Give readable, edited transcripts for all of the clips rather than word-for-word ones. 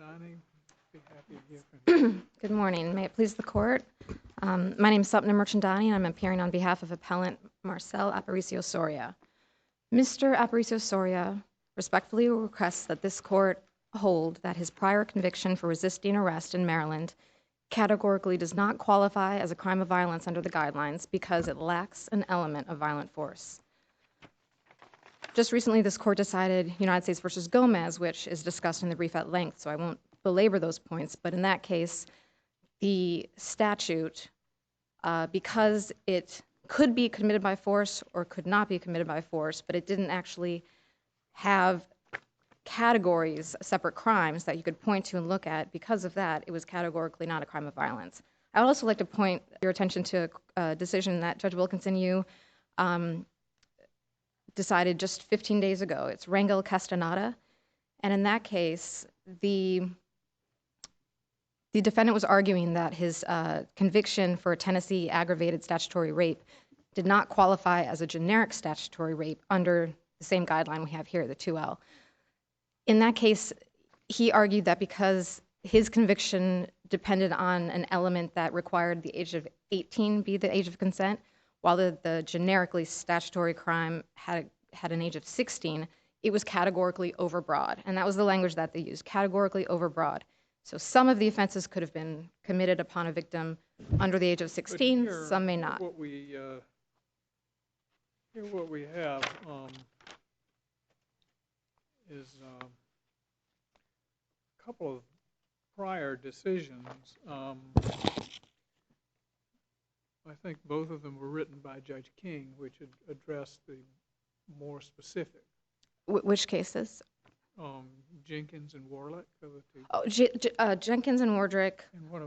Merchandani. Be happy to hear from you. Good morning. May it please the court. My name is Sapna Merchandani, and I'm appearing on behalf of appellant Marcel Aparicio-Soria. Mr. Aparicio-Soria respectfully requests that this court hold that his prior conviction for resisting arrest in Maryland categorically does not qualify as a crime of violence under the guidelines because it lacks an element of violent force. Just recently, this court decided United States v. Gomez, which is discussed in the brief at length, so I won't belabor those points. But in that case, the statute, because it could be committed by force or could not be committed by force, but it didn't actually have categories, separate crimes that you could point to and look at. Because of that, it was categorically not a crime of violence. I would also like to point your attention to a decision that Judge Wilkinson, you decided just 15 days ago. It's Rangel Castaneda. And in that case, the defendant was arguing that his conviction for Tennessee aggravated statutory rape did not qualify as a generic statutory rape under the same guideline we have here, the 2L. In that case, he argued that because his conviction depended on an element that required the age of 18 be the age of consent, while the generically statutory crime had an age of 16, it was categorically overbroad. And that was the language that they used, categorically overbroad. So some of the offenses could have been committed upon a victim under the age of 16, some may not. What we have is a couple of prior decisions. I think both of them were written by Judge King, which addressed the more specific. Which cases? Jenkins and Warlick. Jenkins and Wardrick. And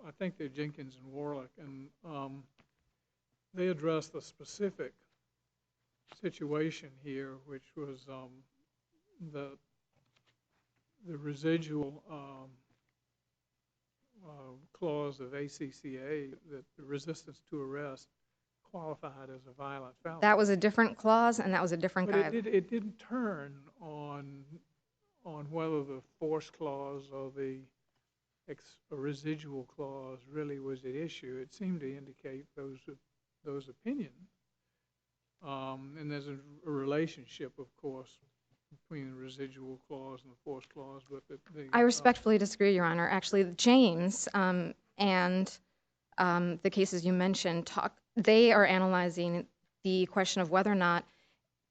I think they're Jenkins and Warlick, and they address the specific situation here, which was the residual clause of ACCA, that the resistance to arrest qualified as a violent felony. That was a different clause, and that was a different guideline. It didn't turn on whether the force clause or the residual clause really was at issue. It seemed to indicate those opinions. And there's a relationship, of course, between the residual clause and the force clause. But I respectfully disagree, Your Honor. Actually, James and the cases you mentioned, they are analyzing the question of whether or not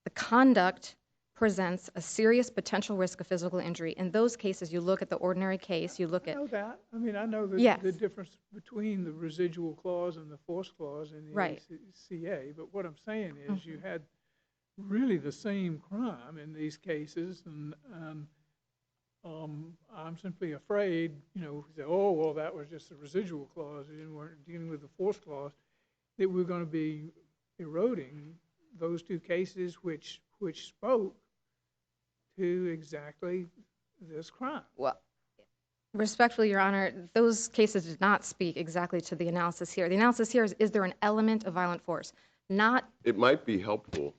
the conduct presents a serious potential risk of physical injury. In those cases, you look at the ordinary case, you look at... I know that. I mean, I know the difference between the residual clause and the force clause in the ACCA, but what I'm saying is you had really the same crime in these cases, and I'm simply afraid, say, oh, well, that was just a residual clause, and we're dealing with the force clause, that we're going to be eroding those two cases which spoke to exactly this crime. Well, respectfully, Your Honor, those cases did not speak exactly to the analysis here. The analysis here is there an element of violent force? Not... It might be helpful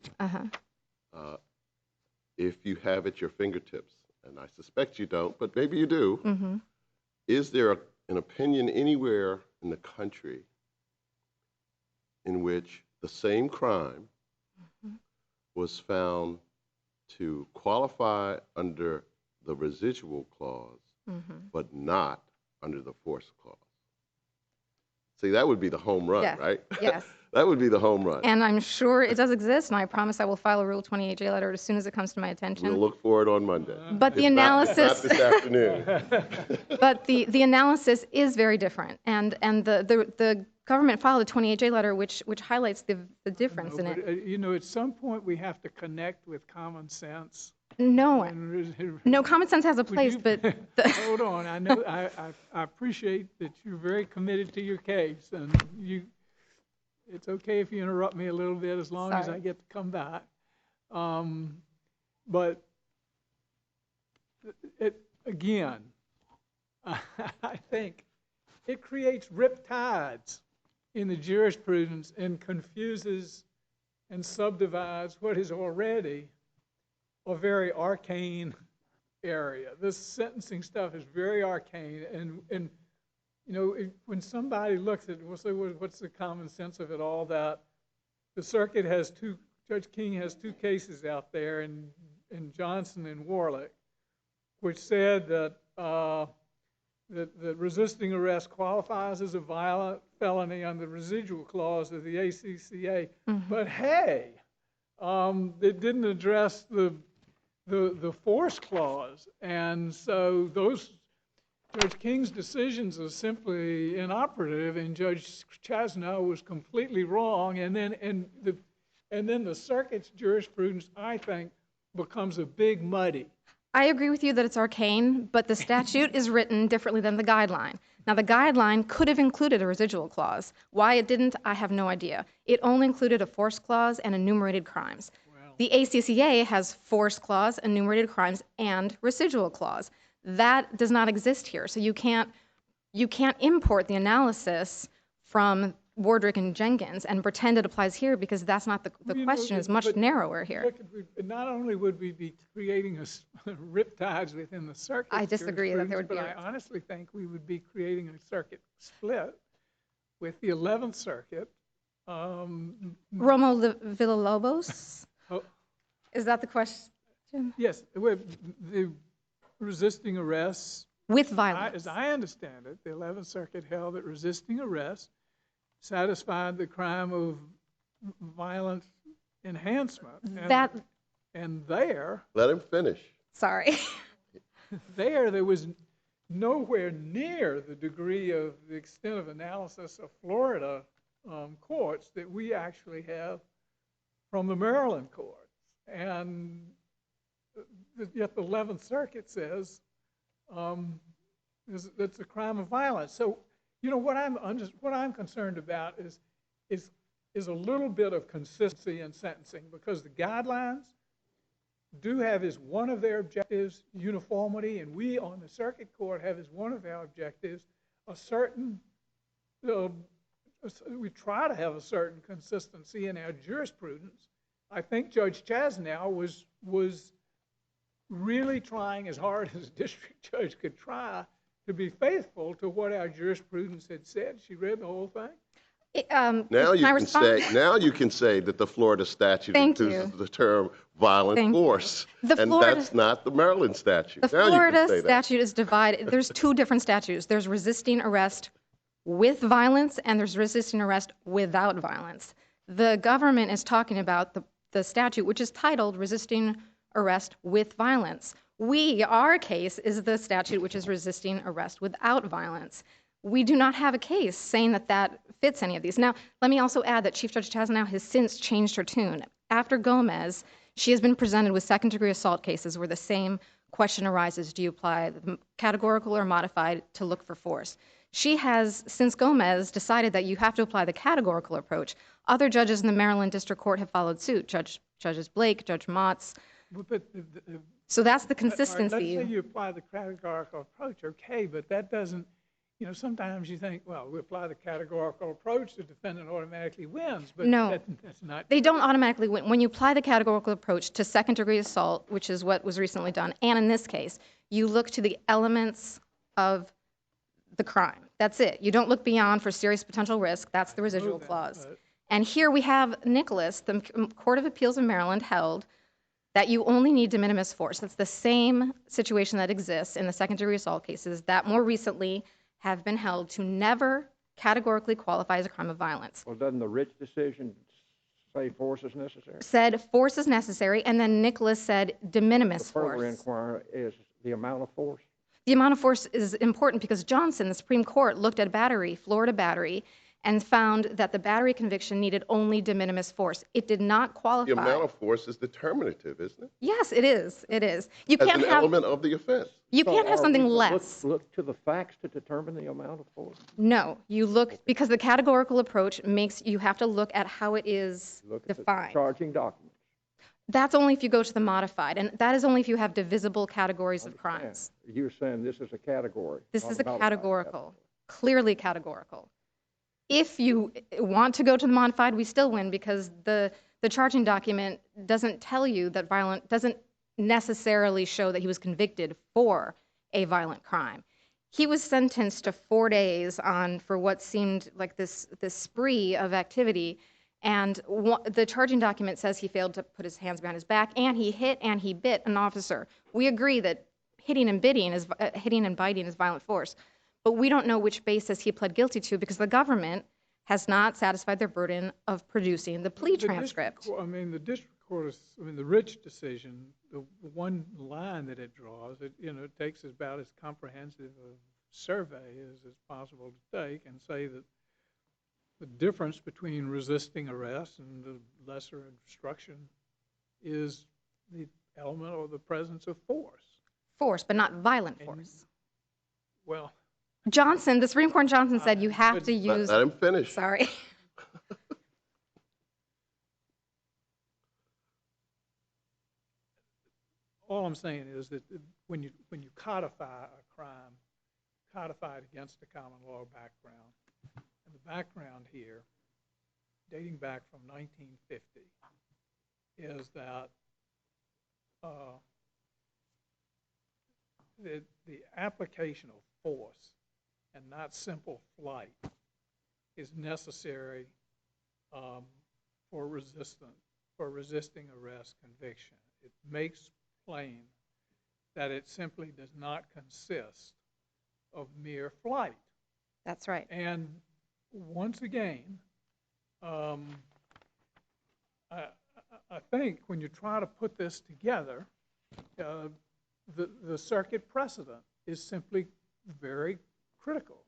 if you have at your fingertips, and I suspect you don't, but maybe you do. Is there an opinion anywhere in the country in which the same crime was found to qualify under the residual clause, but not under the force clause? See, that would be the home run, right? Yes. That would be the home run. And I'm sure it does exist, and I promise I will file a Rule 28J letter as soon as it comes to my attention. We'll look for it on Monday. But the analysis... Not this afternoon. But the analysis is very different, and the government filed a 28J letter which highlights the difference in it. At some point we have to connect with common sense. No, common sense has a place, but... Hold on. I know. I appreciate that you're very committed to your case, and it's okay if you interrupt me a little bit as long as I get to come back. But again, I think it creates riptides in the jurisprudence and confuses and subdivides what is already a very arcane area. This sentencing stuff is very arcane, and you know, when somebody looks at it, we'll say, well, what's the common sense of it all? That the circuit has Judge King has two cases out there, in Johnson and Warlick, which said that that resisting arrest qualifies as a violent felony under the residual clause of the ACCA. But hey, it didn't address the force clause, and so Judge King's decisions are simply inoperative, and Judge Chasnow was completely wrong. And then the circuit's jurisprudence, I think, becomes a big muddy. I agree with you that it's arcane, but the statute is written differently than the guideline. Now, the guideline could have included a residual clause. Why it didn't, I have no idea. It only included a force clause and enumerated crimes. Wow. The ACCA has force clause, enumerated crimes, and residual clause. That does not exist here. So you can't import the analysis from Wardrick and Jenkins and pretend it applies here, because that's not the question. Is much narrower here. Look, not only would we be creating riptides within the circuit, I disagree that there would be. But I honestly think we would be creating a circuit split with the 11th Circuit. Romo Villalobos? Is that the question? Yes. The resisting arrests. With violence. As I understand it, the 11th Circuit held that resisting arrest satisfied the crime of violent enhancement. And there... Let him finish. Sorry. There was nowhere near the degree of the extent of analysis of Florida courts that we actually have from the Maryland courts. And yet the 11th Circuit says that's a crime of violence. So, you know, what I'm concerned about is a little bit of consistency in sentencing, because the guidelines do have as one of their objectives uniformity, and we on the circuit court have as one of our objectives a certain, we try to have a certain consistency in our jurisprudence. I think Judge Chasnow was really trying as hard as a district judge could try to be faithful to what our jurisprudence had said. She read the whole thing. Now you can say that the Florida statute uses the term violent force, that's not the Maryland statute. The Florida statute is divided. There's two different statutes. There's resisting arrest with violence, and there's resisting arrest without violence. The government is talking about the statute, which is titled resisting arrest with violence. Our case is the statute which is resisting arrest without violence. We do not have a case saying that fits any of these. Now, let me also add that Chief Judge Chasnow has since changed her tune. After Gomez, she has been presented with second-degree assault cases where the same question arises: do you apply the categorical or modified to look for force? She has, since Gomez, decided that you have to apply the categorical approach. Other judges in the Maryland District Court have followed suit. Judges Blake, Judge Motz. So that's the consistency. Right, let's say you apply the categorical approach, okay, but that doesn't, you know, sometimes you think, well, we apply the categorical approach, the defendant automatically wins, but no, that's not. They don't automatically win. When you apply the categorical approach to second-degree assault, which is what was recently done, and in this case, you look to the elements of the crime. That's it. You don't look beyond for serious potential risk. That's the residual clause. And here we have Nicholas, the Court of Appeals of Maryland, held that you only need de minimis force. That's the same situation that exists in the second-degree assault cases that more recently have been held to never categorically qualify as a crime of violence. Well, doesn't the Rich decision say force is necessary? Said force is necessary, and then Nicholas said de minimis force. The further inquiry is the amount of force? The amount of force is important because Johnson, the Supreme Court, looked at battery, Florida battery, and found that the battery conviction needed only de minimis force. It did not qualify. The amount of force is determinative, isn't it? Yes, it is. It is. You As can't an element of the offense. You can't have something less. Look to the facts to determine the amount of force? No, you look, because the categorical approach makes you have to look at how it is defined. The charging documents. That's only if you go to the modified, and that is only if you have divisible categories of crimes. You're saying this is a category. This is a categorical, clearly categorical. If you want to go to the modified, we still win because the charging document doesn't tell you that doesn't necessarily show that he was convicted for a violent crime. He was sentenced to 4 days for what seemed like this spree of activity, and the charging document says he failed to put his hands behind his back, and he hit and he bit an officer. We agree that hitting and biting hitting and biting is violent force, but we don't know which basis he pled guilty to because the government has not satisfied their burden of producing the plea transcript. The district court, the Rich decision, the one line that it draws, it takes about as comprehensive a survey as it's possible to take and say that the difference between resisting arrest and the lesser obstruction is the element or the presence of force. Force, but not violent force. Well, Johnson, the Supreme Court in Johnson said you have to use... Let him finish. Sorry. all I'm saying is that when you codify a crime, codify it against the common law background, and the background here, dating back from 1950, is that the application of force and not simple flight is necessary for resisting arrest conviction. It makes plain that it simply does not consist of mere flight. That's right. And once again, I think when you try to put this together, the circuit precedent is simply very critical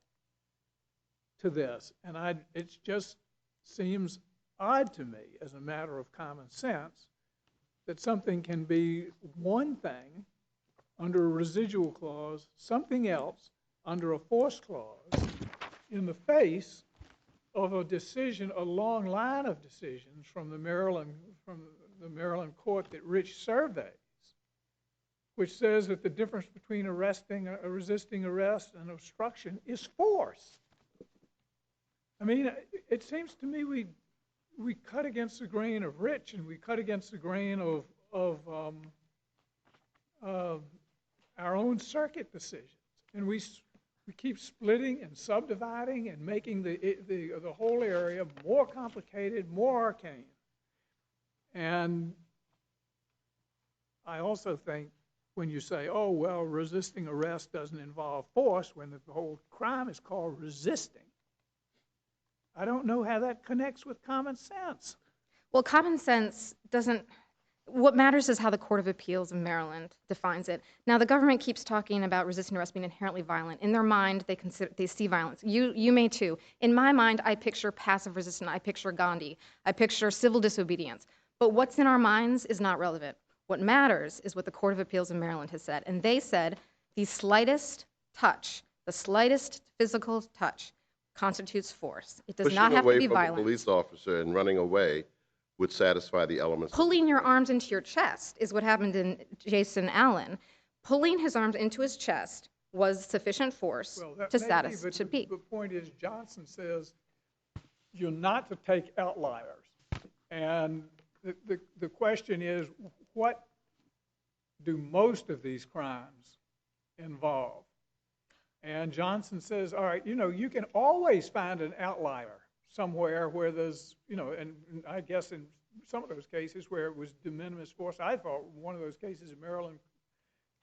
to this. And it just seems odd to me, as a matter of common sense, that something can be one thing under a residual clause, something else under a force clause, in the face of a decision, a long line of decisions from the Maryland court that Rich surveys, which says that the difference between resisting arrest and obstruction is force. I mean, it seems to me we cut against the grain of Rich, and we cut against the grain of our own circuit decisions, and we keep splitting and subdividing and making the whole area more complicated, more arcane. And I also think when you say, oh, well, resisting arrest doesn't involve force, when the whole crime is called resisting, I don't know how that connects with common sense. Well, common sense doesn't... What matters is how the Court of Appeals in Maryland defines it. Now, the government keeps talking about resisting arrest being inherently violent. In their mind, they see violence. You may too. In my mind, I picture passive resistance. I picture Gandhi. I picture civil disobedience. But what's in our minds is not relevant. What matters is what the Court of Appeals in Maryland has said. And they said the slightest touch, the slightest physical touch, constitutes force. It does not have to be violent. Pushing away from a police officer and running away would satisfy the elements. Pulling your arms into your chest is what happened in Jason Allen. Pulling his arms into his chest was sufficient force to satisfy. The point is, Johnson says you're not to take outliers. And the question is, what do most of these crimes involve? And Johnson says, all right, you can always find an outlier somewhere where there's, and I guess in some of those cases where it was de minimis force, I thought one of those cases in Maryland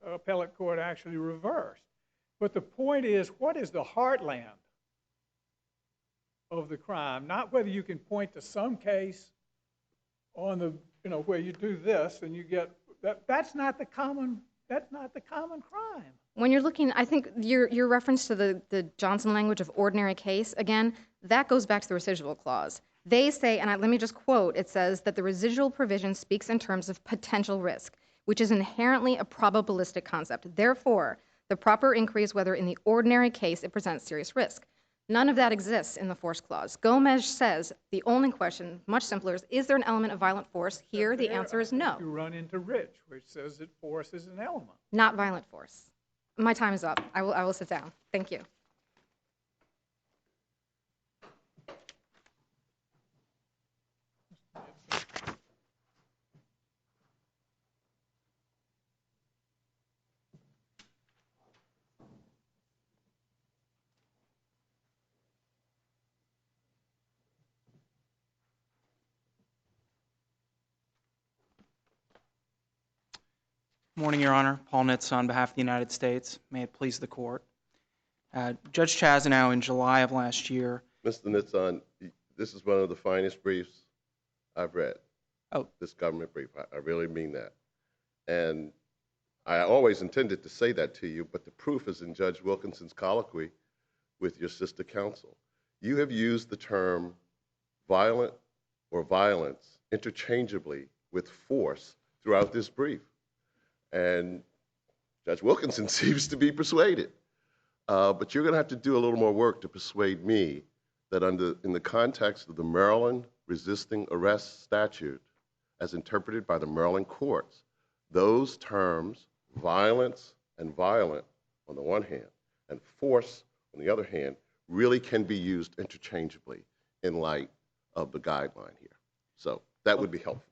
appellate court actually reversed. But the point is, what is the heartland of the crime? Not whether you can point to some case on the, where you do this and you get, that's not the common crime. When you're looking, I think your reference to the Johnson language of ordinary case, again, that goes back to the residual clause. They say, and let me just quote, it says that the residual provision speaks in terms of potential risk, which is inherently a probabilistic concept. Therefore, the proper inquiry is whether in the ordinary case it presents serious risk. None of that exists in the force clause. Gomez says the only question, much simpler, is there an element of violent force? Here, the answer is no. You run into Rich, which says that force is an element. Not violent force. My time is up. I will sit down. Thank you. Morning, Your Honor. Paul Nitz on behalf of the United States. May it please the Court. Judge Chazanow, in July of last year... Mr. Nitzon, this is one of the finest briefs I've read. Oh. This government brief. I really mean that. And I always intended to say that to you, but the proof is in Judge Wilkinson's colloquy with your sister counsel. You have used the term violent or violence interchangeably with force throughout this brief. And Judge Wilkinson seems to be persuaded. But you're going to have to do a little more work to persuade me that in the context of the Maryland resisting arrest statute, as interpreted by the Maryland courts, those terms, violence and violent on the one hand, and force on the other hand, really can be used interchangeably in light of the guideline here. So that would be helpful.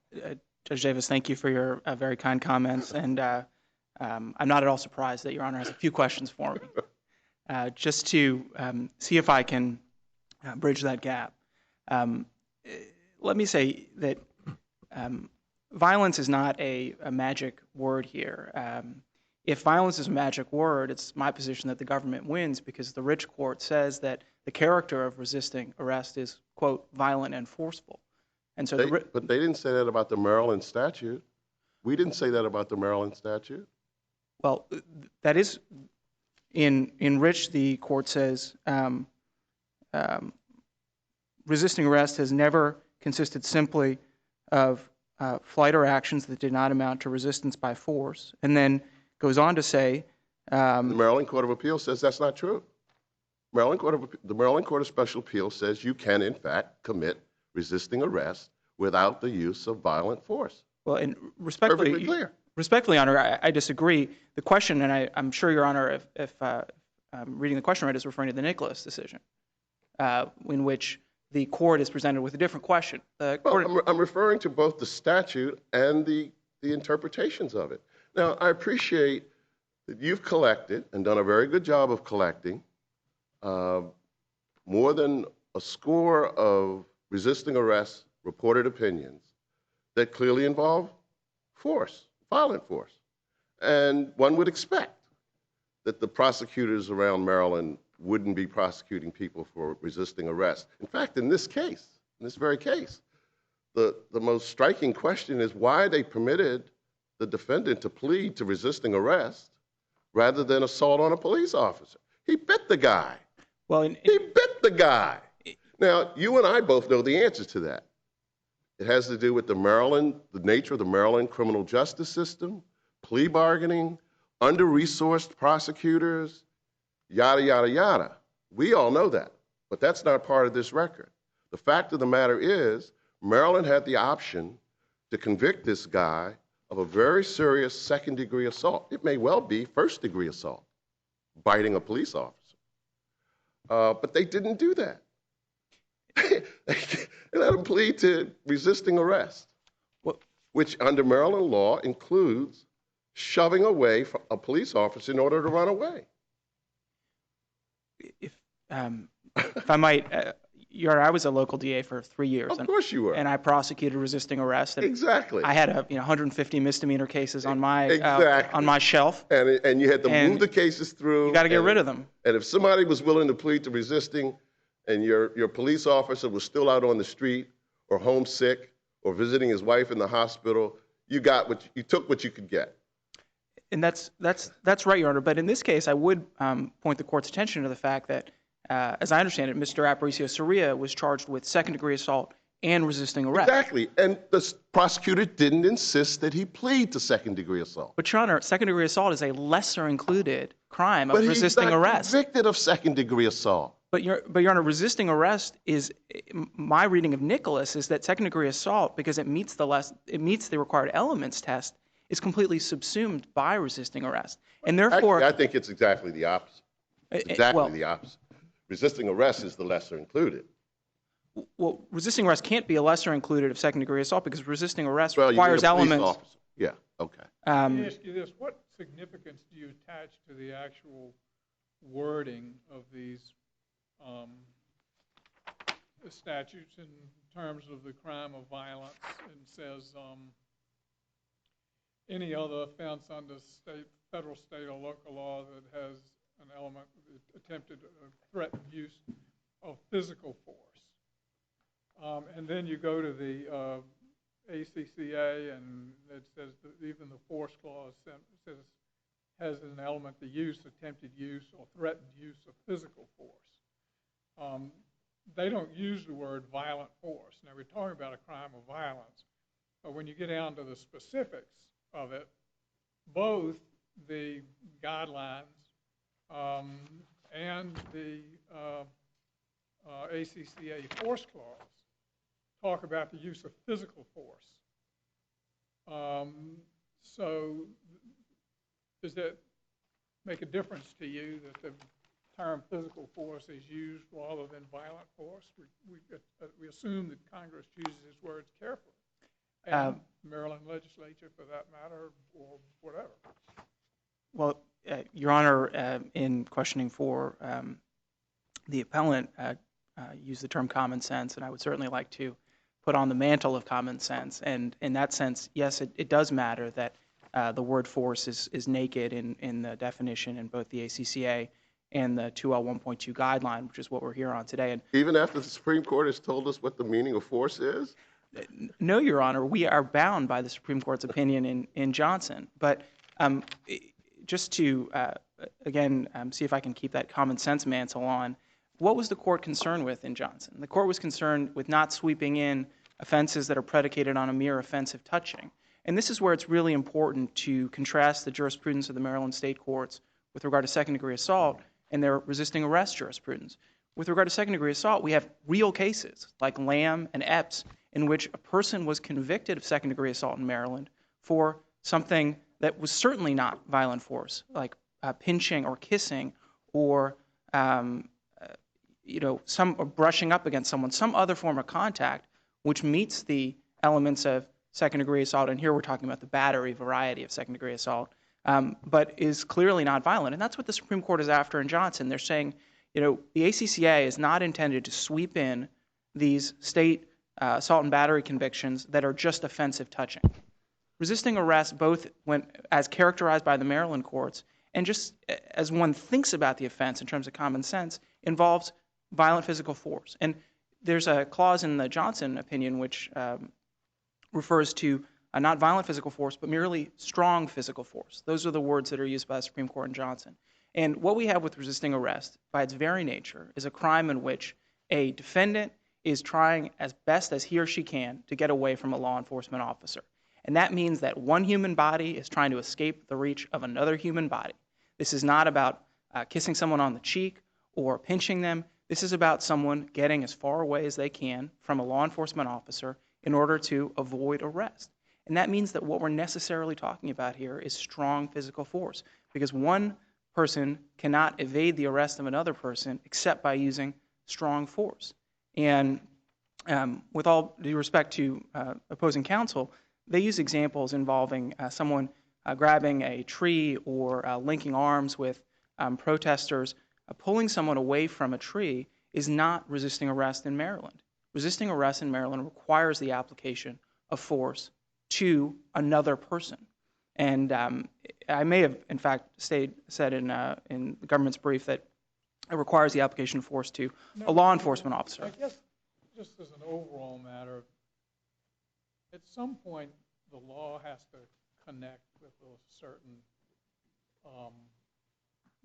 Judge Davis, thank you for your very kind comments, and I'm not at all surprised that Your Honor has a few questions for me. Just to see if I can bridge that gap. Let me say that violence is not a magic word here. If violence is a magic word, it's my position that the government wins because the Rich Court says that the character of resisting arrest is, quote, violent and forceful. And so but they didn't say that about the Maryland statute. We didn't say that about the Maryland statute. Well, that is, in Rich, the court says resisting arrest has never consisted simply of flight or actions that did not amount to resistance by force, and then goes on to say... the Maryland Court of Appeals says that's not true. The Maryland Court of Special Appeals says you can, in fact, commit resisting arrest without the use of violent force. Well, and respectfully, perfectly clear. Respectfully, Your Honor, I disagree. The question, and I'm sure, Your Honor, if reading the question right, is referring to the Nicholas decision, in which the court is presented with a different question. I'm referring to both the statute and the interpretations of it. Now, I appreciate that you've collected and done a very good job of collecting more than a score of resisting arrest reported opinions that clearly involve force, violent force. And one would expect that the prosecutors around Maryland wouldn't be prosecuting people for resisting arrest. In fact, in this case, in this very case, the most striking question is why they permitted the defendant to plead to resisting arrest rather than assault on a police officer. He bit the guy. Well, he bit the guy. Now, you and I both know the answer to that. It has to do with the nature of the Maryland criminal justice system, plea bargaining, under-resourced prosecutors, yada, yada, yada. We all know that, but that's not part of this record. The fact of the matter is Maryland had the option to convict this guy of a very serious second-degree assault. It may well be first-degree assault, biting a police officer. But they didn't do that. They let him plead to resisting arrest, which under Maryland law includes shoving away a police officer in order to run away. If I might, I was a local DA for 3 years. Of course you were. And I prosecuted resisting arrest. And exactly. I had 150 misdemeanor cases on my shelf. And you had to move the cases through. You got to get rid of them. And if somebody was willing to plead to resisting, and your police officer was still out on the street or homesick or visiting his wife in the hospital, you took what you could get. And that's right, Your Honor. But in this case, I would point the court's attention to the fact that, as I understand it, Mr. Aparicio-Soria was charged with second-degree assault and resisting arrest. Exactly. And the prosecutor didn't insist that he plead to second-degree assault. But, Your Honor, second-degree assault is a lesser-included crime of resisting arrest. But he's not convicted of second-degree assault. But Your Honor, resisting arrest is, my reading of Nicholas is that second-degree assault, because it meets the required elements test, is completely subsumed by resisting arrest. And therefore... I think it's exactly the opposite. The opposite. Resisting arrest is the lesser included. Well, resisting arrest can't be a lesser included of second-degree assault because resisting arrest requires elements... Yeah, okay. Let me ask you this. What significance do you attach to the actual wording of these statutes in terms of the crime of violence? And says any other offense under federal, state, or local law that has an element of attempted threatened use of physical force. And then you go to the ACCA, and it says that even the force clause says has an element the use, attempted use, or threatened use of physical force. They don't use the word violent force. Now, we're talking about a crime of violence, but when you get down to the specifics of it, both the guidelines and the ACCA force clause talk about the use of physical force. So does that make a difference to you that the term physical force is used rather than violent force? We assume that Congress chooses its words carefully, and Maryland legislature for that matter, or whatever. Well, Your Honor, in questioning for the appellant, used the term common sense, and I would certainly like to put on the mantle of common sense. And in that sense, yes, it does matter that the word force is naked in the definition in both the ACCA and the 2L1.2 guideline, which is what we're here on today. And Even after the Supreme Court has told us what the meaning of force is? no, Your Honor, we are bound by the Supreme Court's opinion in Johnson. But just to, again, see if I can keep that common sense mantle on, what was the court concerned with in Johnson? The court was concerned with not sweeping in offenses that are predicated on a mere offensive touching. And this is where it's really important to contrast the jurisprudence of the Maryland state courts with regard to second-degree assault and their resisting arrest jurisprudence. With regard to second-degree assault, we have real cases like Lamb and Epps in which a person was convicted of second-degree assault in Maryland for something that was certainly not violent force, like pinching or kissing or some brushing up against someone, some other form of contact which meets the elements of second-degree assault. And here we're talking about the battery variety of second-degree assault, but is clearly not violent. And that's what the Supreme Court is after in Johnson. They're saying, the ACCA is not intended to sweep in these state assault and battery convictions that are just offensive touching. Resisting arrest, both as characterized by the Maryland courts and just as one thinks about the offense in terms of common sense, involves violent physical force. And there's a clause in the Johnson opinion which refers to not violent physical force, but merely strong physical force. Those are the words that are used by the Supreme Court in Johnson. And what we have with resisting arrest, by its very nature, is a crime in which a defendant is trying as best as he or she can to get away from a law enforcement officer. And that means that one human body is trying to escape the reach of another human body. This is not about kissing someone on the cheek or pinching them. This is about someone getting as far away as they can from a law enforcement officer in order to avoid arrest. And that means that what we're necessarily talking about here is strong physical force, because one person cannot evade the arrest of another person except by using strong force. And with all due respect to opposing counsel, they use examples involving someone grabbing a tree or linking arms with protesters. Pulling someone away from a tree is not resisting arrest in Maryland. Resisting arrest in Maryland requires the application of force to another person. And I may have, in fact, said in the government's brief that it requires the application of force to a law enforcement officer. I guess just as an overall matter, at some point the law has to connect with a certain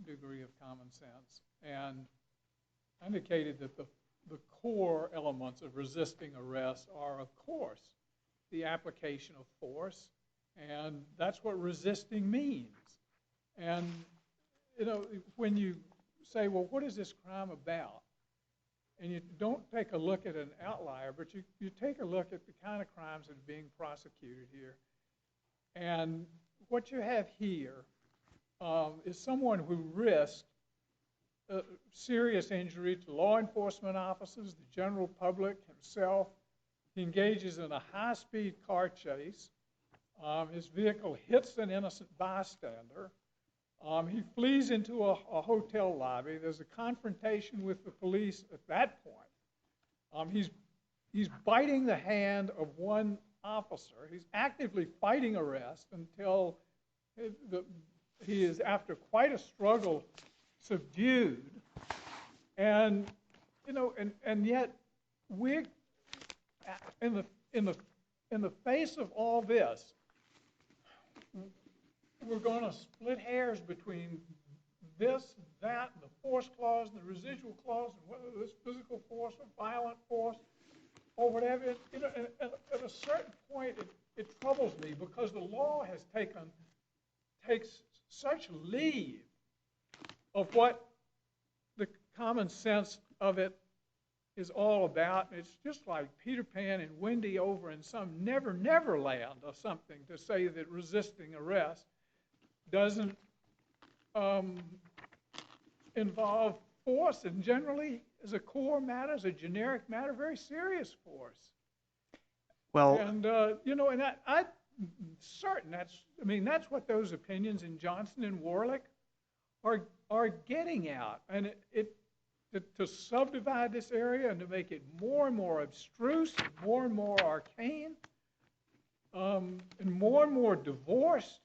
degree of common sense. And I indicated that the core elements of resisting arrest are, of course, the application of force, and that's what resisting means. And, when you say, well, what is this crime about? And you don't take a look at an outlier, but you take a look at the kind of crimes that are being prosecuted here. And what you have here is someone who risked serious injury to law enforcement officers, the general public, himself. He engages in a high-speed car chase. His vehicle hits an innocent bystander. He flees into a hotel lobby. There's a confrontation with the police at that point. He's biting the hand of one officer. He's actively fighting arrest until he is, after quite a struggle, subdued. And and yet we're in the face of all this, we're going to split hairs between this, that, the force clause, the residual clause, and whether this physical force or violent force or whatever. At a certain point, it troubles me because the law takes such leave of what the common sense of it is all about. It's just like Peter Pan and Wendy over in some never land or something to say that resisting arrest doesn't involve force, and generally as a core matter, as a generic matter, very serious force. Well, and I'm certain that's what those opinions in Johnson and Warlick are getting at, and to subdivide this area and to make it more and more abstruse, and more arcane, and more divorced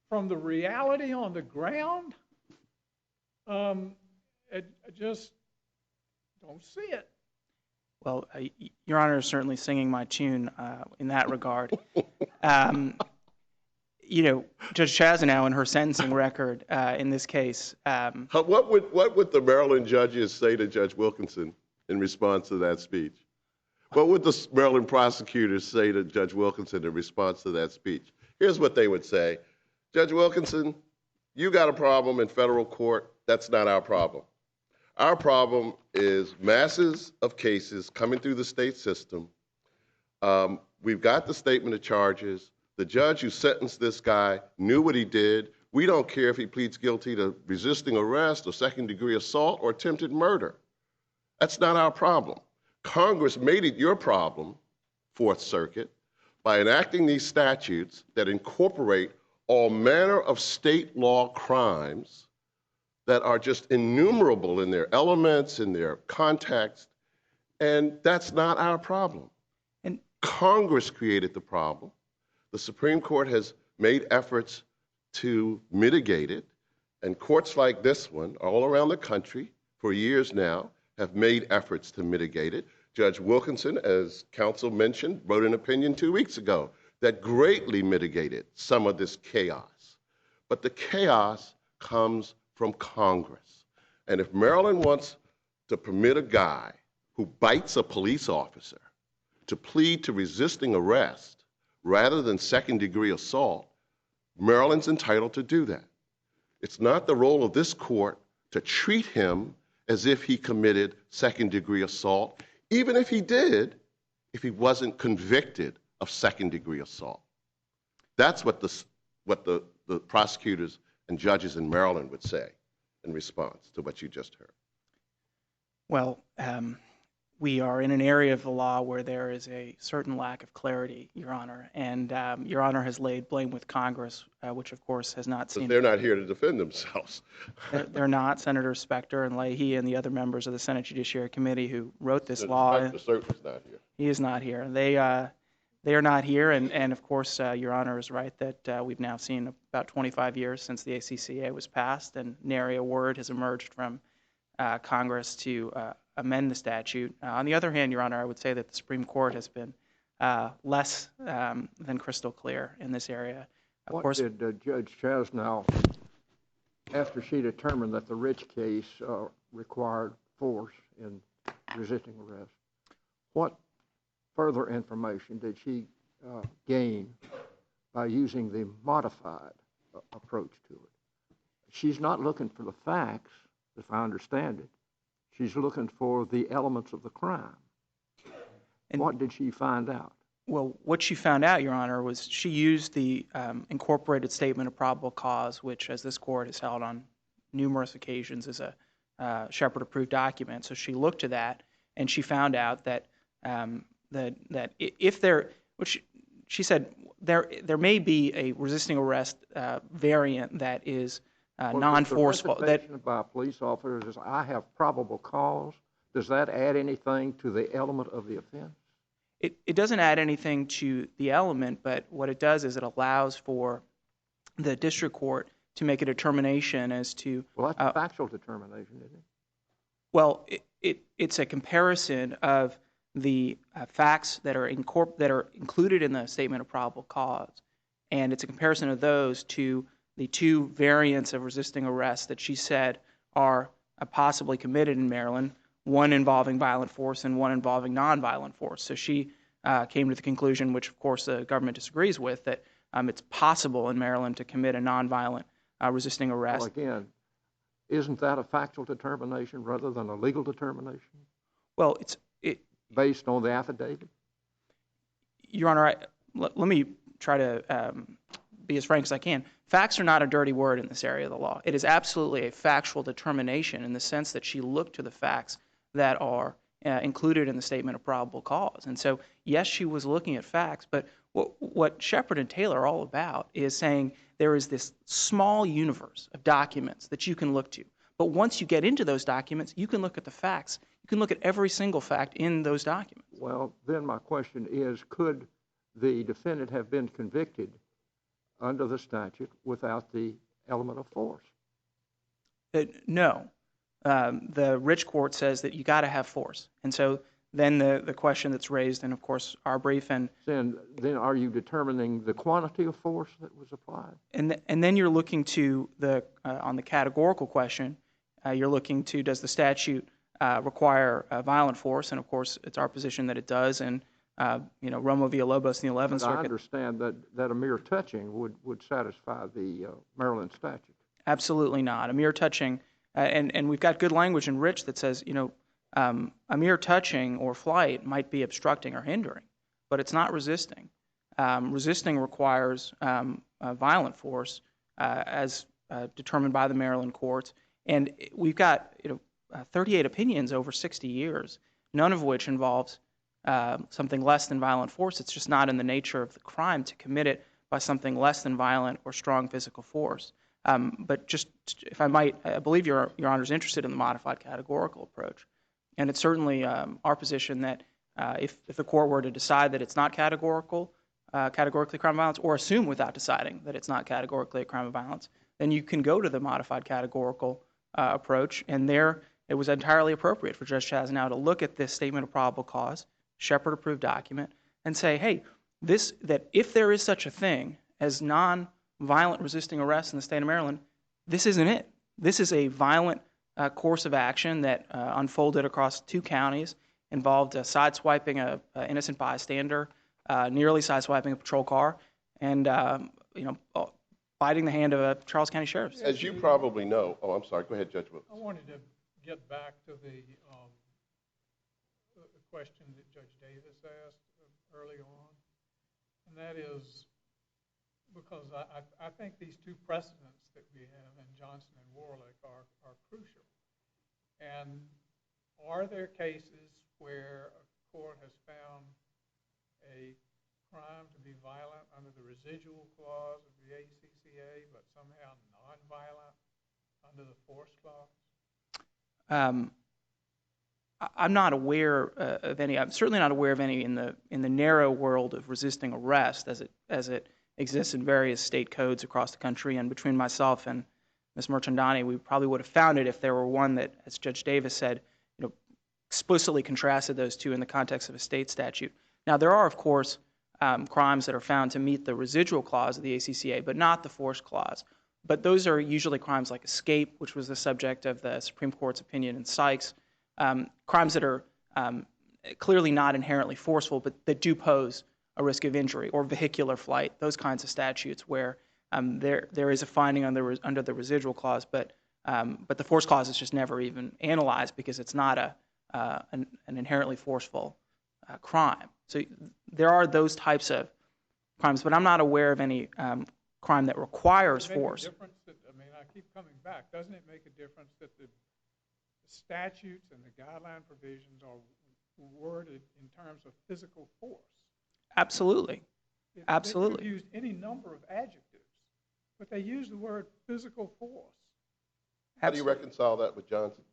from the reality on the ground. I just don't see it. Well, Your Honor is certainly singing my tune in that regard. Judge Chazanow in her sentencing record in this case. What would the Maryland judges say to Judge Wilkinson in response to that speech? What would the Maryland prosecutors say to Judge Wilkinson in response to that speech? Here's what they would say. Judge Wilkinson, you got a problem in federal court. That's not our problem. Our problem is masses of cases coming through the state system. We've got the statement of charges. The judge who sentenced this guy knew what he did. We don't care if he pleads guilty to resisting arrest or second-degree assault or attempted murder. That's not our problem. Congress made it your problem, Fourth Circuit, by enacting these statutes that incorporate all manner of state law crimes that are just innumerable in their elements, in their context, and that's not our problem. And Congress created the problem. The Supreme Court has made efforts to mitigate it, and courts like this one all around the country for years now have made efforts to mitigate it. Judge Wilkinson, as counsel mentioned, wrote an opinion 2 weeks ago that greatly mitigated some of this chaos. But the chaos comes from Congress. And if Maryland wants to permit a guy who bites a police officer to plead to resisting arrest rather than second-degree assault, Maryland's entitled to do that. It's not the role of this court to treat him as if he committed second-degree assault, even if he did, if he wasn't convicted of second-degree assault. That's what the prosecutors and judges in Maryland would say in response to what you just heard. Well, we are in an area of the law where there is a certain lack of clarity, Your Honor, and Your Honor has laid blame with Congress, which of course has not seen. But they're not here to defend themselves. They're not. Senator Specter and Leahy and the other members of the Senate Judiciary Committee who wrote this law. Senator Specter's not here. He is not here. They are not here, and of course, Your Honor is right that we've now seen about 25 years since the ACCA was passed, and nary a word has emerged from Congress to amend the statute. On the other hand, Your Honor, I would say that the Supreme Court has been less than crystal clear in this area. Of course, did Judge Chazanow, after she determined that the Rich case required force in resisting arrest, what further information did she gain by using the modified approach to it? She's not looking for the facts, if I understand it. She's looking for the elements of the crime. And what did she find out? Well, what she found out, Your Honor, was she used the incorporated statement of probable cause, which, as this court has held on numerous occasions, is a Shepard-approved document. So she looked to that, and she found out that that if there, which she said, there may be a resisting arrest variant that is non-forceful. That by police officers, I have probable cause. Does that add anything to the element of the offense? it doesn't add anything to the element, but what it does is it allows for the district court to make a determination as to. Well, that's a factual determination, isn't it? Well, it's a comparison of the facts that are included in the statement of probable cause, and it's a comparison of those to the two variants of resisting arrest that she said are possibly committed in Maryland, one involving violent force and one involving nonviolent force. So she came to the conclusion, which of course the government disagrees with, that it's possible in Maryland to commit a nonviolent resisting arrest. Well, again, isn't that a factual determination rather than a legal determination? Well, based on the affidavit? Your Honor, let me try to be as frank as I can. Facts are not a dirty word in this area of the law. It is absolutely a factual determination in the sense that she looked to the facts that are included in the statement of probable cause. And so, yes, she was looking at facts, but what Shepard and Taylor are all about is saying there is this small universe of documents that you can look to. But once you get into those documents, you can look at the facts. You can look at every single fact in those documents. Well, then my question is, could the defendant have been convicted under the statute without the element of force? No. The Rich Court says that you got to have force. And so then the question that's raised in, of course, our brief and then are you determining the quantity of force that was applied? And then you're looking to on the categorical question, you're looking to, does the statute require violent force? And of course, it's our position that it does. And Romo Villalobos in the 11th Circuit. I understand that a mere touching would satisfy the Maryland statute. Absolutely not. A mere touching, and we've got good language in Rich that says, a mere touching or flight might be obstructing or hindering, but it's not resisting. Resisting requires violent force as determined by the Maryland courts. And we've got 38 opinions over 60 years, none of which involves something less than violent force. It's just not in the nature of the crime to commit it by something less than violent or strong physical force. But just, if I might, I believe Your Honor is interested in the modified categorical approach. And it's certainly our position that if the court were to decide that it's not categorically a crime of violence, or assume without deciding that it's not categorically a crime of violence, then you can go to the modified categorical approach. And there, it was entirely appropriate for Judge Chasnow to look at this statement of probable cause, Shepard-approved document, and say, hey, that if there is such a thing as non-violent resisting arrest in the state of Maryland, this isn't it. This is a violent course of action that unfolded across 2 counties, involved sideswiping an innocent bystander, nearly sideswiping a patrol car, and biting the hand of a Charles County Sheriff. As you probably know, I'm sorry, go ahead, Judge Wilkes. I wanted to get back to the question that Judge Davis asked early on, and that is because I think these 2 precedents that we have in Johnson and Warlick are crucial. And are there cases where a court has found a crime to be violent under the residual clause of the ACCA, but somehow non-violent under the force clause? I'm not aware of any. I'm certainly not aware of any in the narrow world of resisting arrest as it exists in various state codes across the country. And between myself and Ms. Merchandani, we probably would have found it if there were one that, as Judge Davis said, explicitly contrasted those 2 in the context of a state statute. Now, there are, of course, crimes that are found to meet the residual clause of the ACCA, but not the force clause. But those are usually crimes like escape, which was the subject of the Supreme Court's opinion in Sykes, crimes that are clearly not inherently forceful, but that do pose a risk of injury, or vehicular flight, those kinds of statutes where there is a finding under the residual clause, but the force clause is just never even analyzed because it's not an inherently forceful crime. So there are those types of crimes, but I'm not aware of any crime that requires force. I keep coming back. Doesn't it make a difference that the statutes and the guideline provisions are worded in terms of physical force? Absolutely. Absolutely. They could use any number of adjectives, but they use the word physical force. How do you reconcile that with Johnson?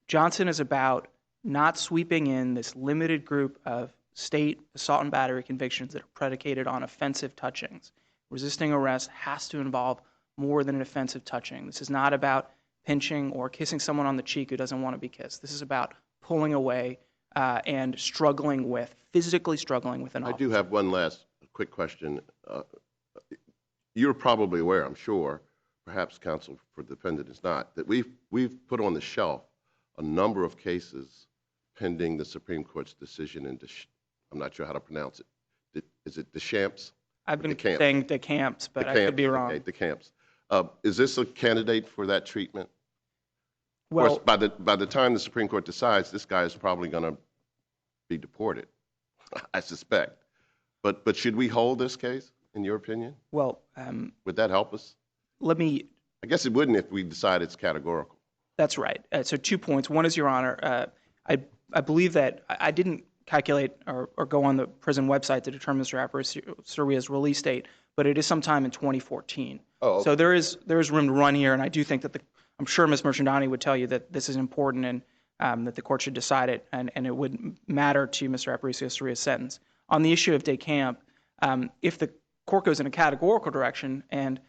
Johnson is about not sweeping in this limited group of state assault and battery convictions that are predicated on offensive touchings. Resisting arrest has to involve more than an offensive touching. This is not about pinching or kissing someone on the cheek who doesn't want to be kissed. This is about pulling away and physically struggling with an officer. I do have one last quick question. You're probably aware, I'm sure, perhaps counsel for the defendant is not, that we've put on the shelf a number of cases pending the Supreme Court's decision in, I'm not sure how to pronounce it. Is it Deschamps? I've been saying DeCamps, but I could be wrong. Okay, DeCamps. Is this a candidate for that treatment? Well, of course, by the time the Supreme Court decides, this guy is probably going to be deported, I suspect. But should we hold this case, in your opinion? Well, would that help us? I guess it wouldn't if we decide it's categorical. That's right. So 2 points. One is, Your Honor, I believe that I didn't calculate or go on the prison website to determine Mr. Aparicio-Soria's release date, but it is sometime in 2014. Oh, okay. So there is room to run here, and I do think that I'm sure Ms. Merchandani would tell you that this is important and that the court should decide it, and it would matter to Mr. Aparicio-Soria's sentence. On the issue of DeCamp, if the court goes in a categorical direction and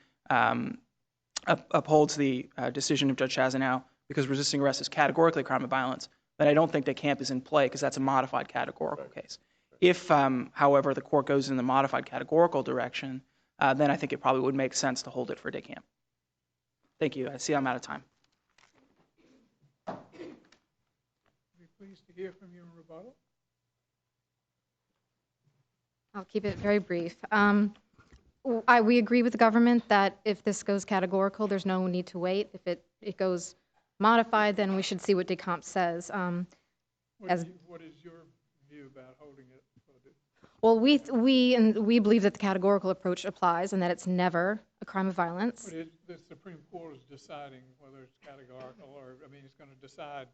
upholds the decision of Judge Chazanow because resisting arrest is categorically a crime of violence, then I don't think DeCamp is in play because that's a modified categorical case. If, however, the court goes in the modified categorical direction, then I think it probably would make sense to hold it for DeCamp. Thank you. I see I'm out of time. I'd be pleased to hear from you in rebuttal. I'll keep it very brief. We agree with the government that if this goes categorical, there's no need to wait. If it goes modified, then we should see what DeCamp says. What is your view about holding it? Well, we believe that the categorical approach applies and that it's never a crime of violence. But the Supreme Court is deciding whether it's categorical or, I mean, it's going to decide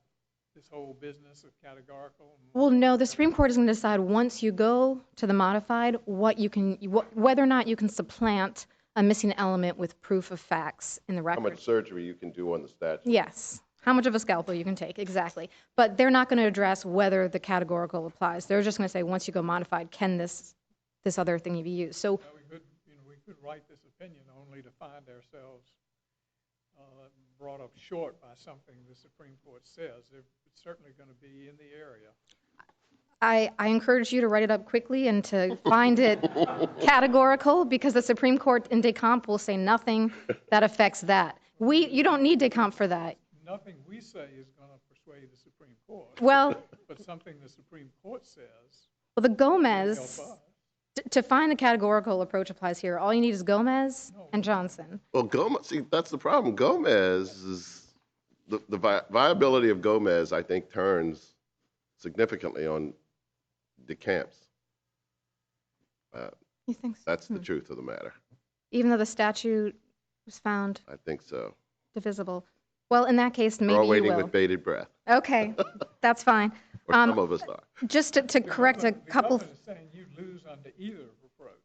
this whole business of categorical. Well, no, the Supreme Court is going to decide once you go to the modified whether or not you can supplant a missing element with proof of facts in the record. How much surgery you can do on the statute? Yes. How much of a scalpel you can take, exactly. But they're not going to address whether the categorical applies. They're just going to say once you go modified, can this other thing be used? So we could write this opinion only to find ourselves brought up short by something the Supreme Court says. It's certainly going to be in the area. I encourage you to write it up quickly and to find it categorical, because the Supreme Court in DeCamp will say nothing that affects that. You don't need DeCamp for that. Nothing we say is going to persuade the Supreme Court. Well, but something the Supreme Court says. Well, the Gomez, to find the categorical approach applies here. All you need is Gomez and Johnson. Well, Gomez, see, that's the problem. Gomez is, the viability of Gomez, I think, turns significantly on DeCamp's. You think so? That's the truth of the matter. Even though the statute was found I think so. divisible. Well, in that case, maybe We're all you waiting will. with bated breath. Okay, that's fine. Or some of us are. Just to correct a couple. The government is saying you lose under either approach.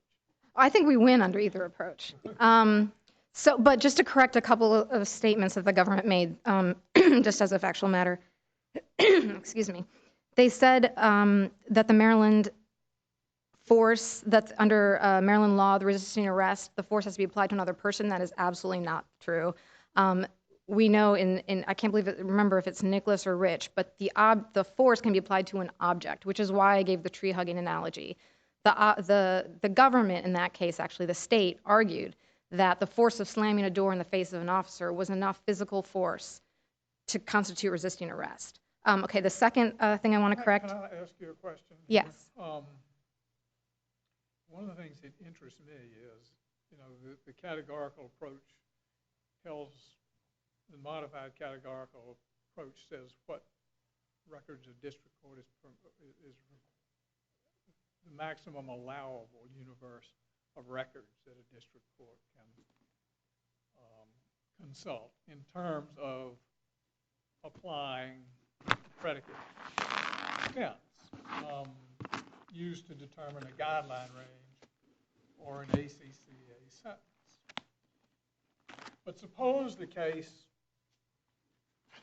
I think we win under either approach. But just to correct a couple of statements that the government made, just as a factual matter. Excuse me. They said that the Maryland force, that under Maryland law, the resisting arrest, the force has to be applied to another person. That is absolutely not true. We know I can't remember if it's Nicholas or Rich, but the force can be applied to an object, which is why I gave the tree hugging analogy. The government in that case, actually the state, argued that the force of slamming a door in the face of an officer was enough physical force to constitute resisting arrest. Okay, the second thing I want to correct. Can I ask you a question? Yes. One of the things that interests me is, the categorical approach tells, the modified categorical approach says what records a district court is the maximum allowable universe of records that a district court can consult in terms of applying predicate offense used to determine a guideline range or an ACCA sentence. But suppose the case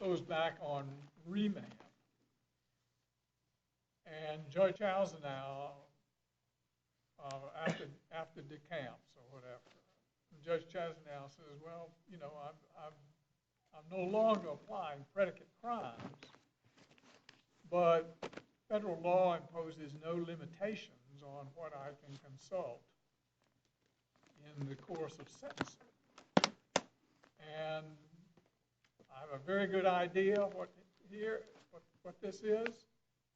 goes back on remand And Judge Chasnow, after decamps or whatever, Judge Chasnow says, well, you know, I'm no longer applying predicate crimes, but federal law imposes no limitations on what I can consult in the course of sentencing. And I have a very good idea what this is.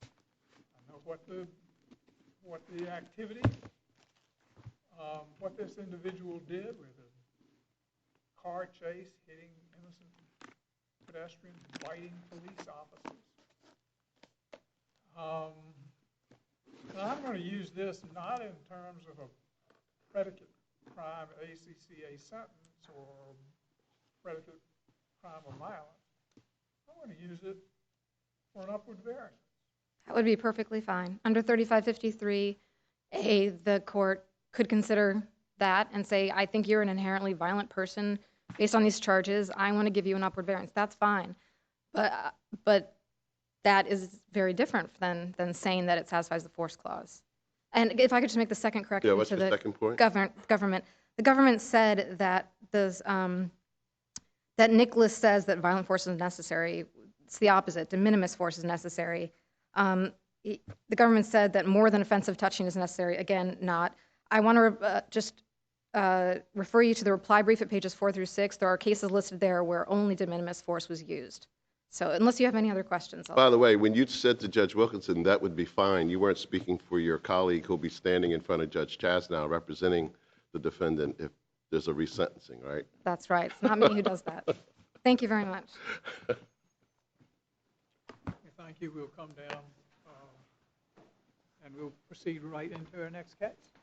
I know what the activity, what this individual did with a car chase, hitting innocent pedestrians, fighting police officers. And I'm going to use this not in terms of a predicate crime ACCA sentence or predicate crime of violence. I'm going to use it for an upward variance. That would be perfectly fine. Under 3553A, the court could consider that and say, I think you're an inherently violent person. Based on these charges, I want to give you an upward variance. That's fine. But that is very different than saying that it satisfies the force clause. And if I could just make the second correction what's to your the second point? government. The government said that that Nicholas says that violent force is necessary. It's the opposite. De minimis force is necessary. The government said that more than offensive touching is necessary. Again, not. I want to just refer you to the reply brief at pages 4 through 6. There are cases listed there where only de minimis force was used. So unless you have any other questions. By the way, when you said to Judge Wilkinson that would be fine, you weren't speaking for your colleague who'll be standing in front of Judge Chasnow representing the defendant if there's a resentencing, right? That's right. It's not me who does that. Thank you very much. Thank you. We'll come down and we'll proceed right into our next case.